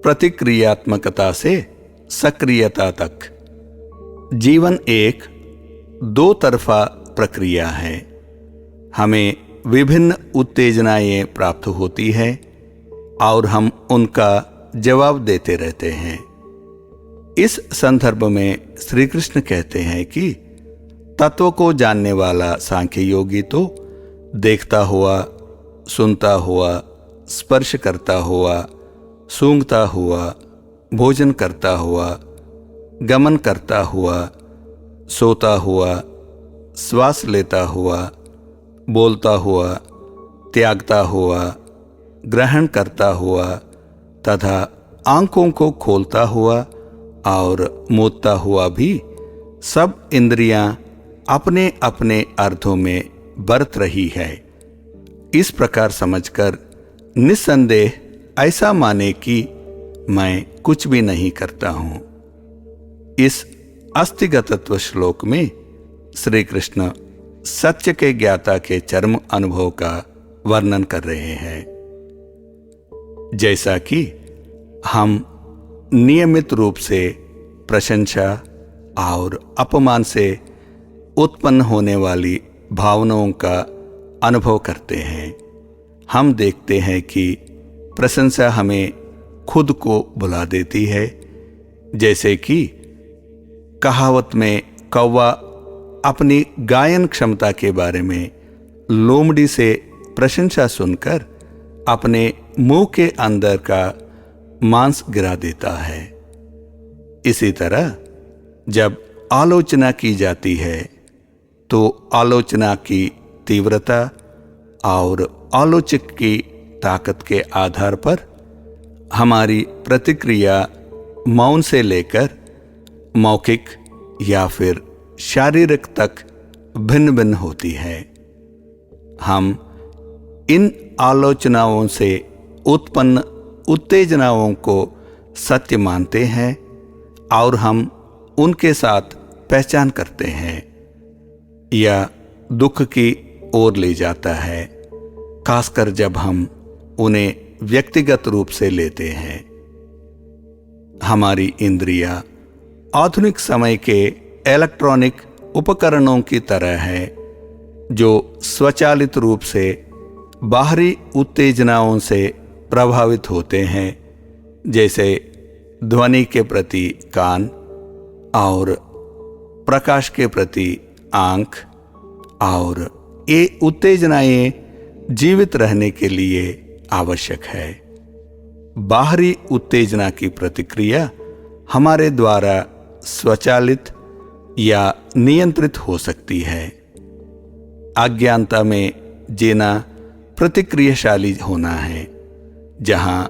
प्रतिक्रियात्मकता से सक्रियता तक। जीवन एक दो तरफा प्रक्रिया है। हमें विभिन्न उत्तेजनाएं प्राप्त होती है और हम उनका जवाब देते रहते हैं। इस संदर्भ में श्री कृष्ण कहते हैं कि तत्व को जानने वाला सांख्य योगी तो देखता हुआ, सुनता हुआ, स्पर्श करता हुआ, सूंघता हुआ, भोजन करता हुआ, गमन करता हुआ, सोता हुआ, श्वास लेता हुआ, बोलता हुआ, त्यागता हुआ, ग्रहण करता हुआ तथा आंखों को खोलता हुआ और मूंदता हुआ भी सब इंद्रियां अपने अपने अर्थों में बरत रही है। इस प्रकार समझकर निस्संदेह ऐसा माने कि मैं कुछ भी नहीं करता हूं। इस अस्तिगतत्व श्लोक में श्री कृष्ण सत्य के ज्ञाता के चरम अनुभव का वर्णन कर रहे हैं। जैसा कि हम नियमित रूप से प्रशंसा और अपमान से उत्पन्न होने वाली भावनाओं का अनुभव करते हैं, हम देखते हैं कि प्रशंसा हमें खुद को भुला देती है। जैसे कि कहावत में कौवा अपनी गायन क्षमता के बारे में लोमड़ी से प्रशंसा सुनकर अपने मुंह के अंदर का मांस गिरा देता है। इसी तरह जब आलोचना की जाती है तो आलोचना की तीव्रता और आलोचक की ताकत के आधार पर हमारी प्रतिक्रिया मौन से लेकर मौखिक या फिर शारीरिक तक भिन्न भिन्न होती है। हम इन आलोचनाओं से उत्पन्न उत्तेजनाओं को सत्य मानते हैं और हम उनके साथ पहचान करते हैं। यह दुख की ओर ले जाता है, खासकर जब हम उन्हें व्यक्तिगत रूप से लेते हैं। हमारी इंद्रियां आधुनिक समय के इलेक्ट्रॉनिक उपकरणों की तरह है जो स्वचालित रूप से बाहरी उत्तेजनाओं से प्रभावित होते हैं, जैसे ध्वनि के प्रति कान और प्रकाश के प्रति आंख। और ये उत्तेजनाएं जीवित रहने के लिए आवश्यक है। बाहरी उत्तेजना की प्रतिक्रिया हमारे द्वारा स्वचालित या नियंत्रित हो सकती है। अज्ञानता में जीना प्रतिक्रियाशाली होना है, जहां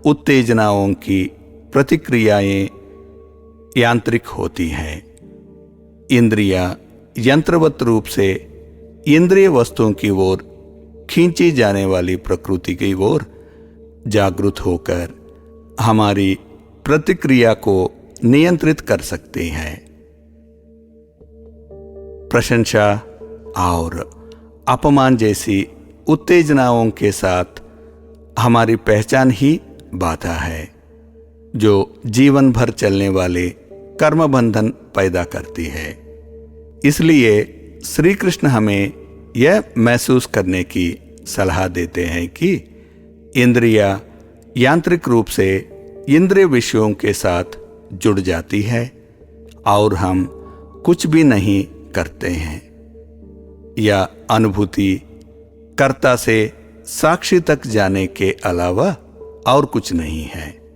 उत्तेजनाओं की प्रतिक्रियाएं यांत्रिक होती हैं। इंद्रियां यंत्रवत रूप से इंद्रिय वस्तुओं की ओर खींची जाने वाली प्रकृति की ओर जागृत होकर हमारी प्रतिक्रिया को नियंत्रित कर सकते हैं। प्रशंसा और अपमान जैसी उत्तेजनाओं के साथ हमारी पहचान ही बाधा है, जो जीवन भर चलने वाले कर्म बंधन पैदा करती है। इसलिए श्री कृष्ण हमें यह महसूस करने की सलाह देते हैं कि इंद्रियां यांत्रिक रूप से इंद्रिय विषयों के साथ जुड़ जाती है और हम कुछ भी नहीं करते हैं। यह अनुभूति कर्ता से साक्षी तक जाने के अलावा और कुछ नहीं है।